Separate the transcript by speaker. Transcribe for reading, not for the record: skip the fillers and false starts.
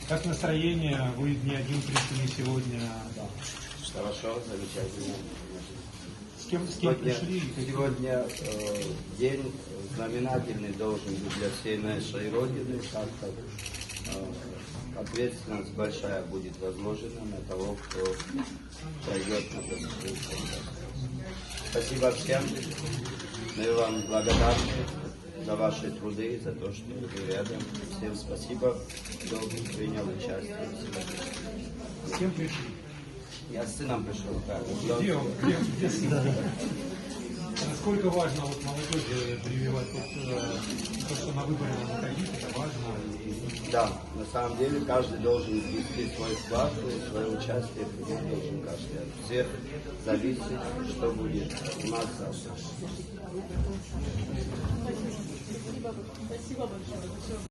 Speaker 1: Как настроение? Вы не один пришли сегодня.
Speaker 2: Хорошо, замечательно.
Speaker 1: С кем пришли?
Speaker 2: Сегодня день знаменательный должен быть для всей нашей Родины, так как ответственность большая будет возложена на того, кто пройдет на достойную. Спасибо всем. Мы вам благодарны за ваши труды, за то, что вы рядом. Всем спасибо, кто принял участие.
Speaker 1: С кем пришли?
Speaker 2: Я с сыном пришел.
Speaker 1: Где он? Где сын? Насколько важно вот молодежи прививать то, что на выборе надо ходить, это важно?
Speaker 2: Да, на самом деле каждый должен внести свой вклад, свое участие, должен каждый. От всех зависит, что будет у нас завтра.
Speaker 3: Спасибо большое.